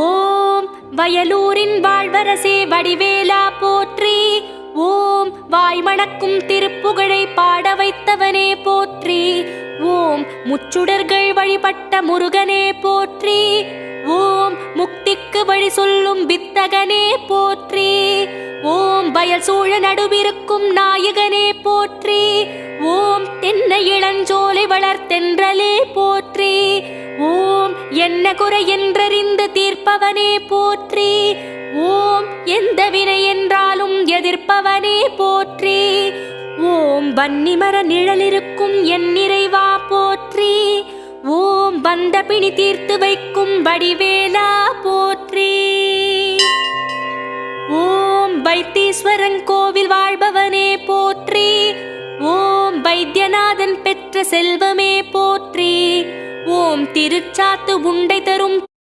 ஓம் வயலூரின் வாழ்வரசே வடிவேலா போற்றி. ஓம் வாய்மணக்கும் திருப்புகழை பாட வைத்தவனே போற்றி. ஓம் முச்சுடர்கள் வழிபட்ட முருகனே போற்றி. ஓம் முக்திக்கு வழி சொல்லும் வித்தகனே போற்றி. ஓம் வயல் சூழ நடுவிருக்கும் நாயகனே போற்றி. ஓம் தென்னை இளஞ்சோலை வளர்த்தென்றலே போற்றி. ஓம் என்ன குறை என்றறிந்து தீர்ப்பவனே போற்றி. ஓம் எந்த வினை என்றாலும் எதிர்ப்பவனே போற்றி. ஓம் வன்னிமர நிழலிருக்கும் என் நிறைவா போற்றி. ஓம் வந்த பிணி தீர்த்து வைக்கும் வடிவேலா போற்றி. ஓம் வைத்தீஸ்வரன் கோவில் வாழ்பவனே போற்றி. ஓம் வைத்தியநாதன் பெற்ற செல்வமே போற்றி. ஓம் திருச்சாத்து உண்டை தரும்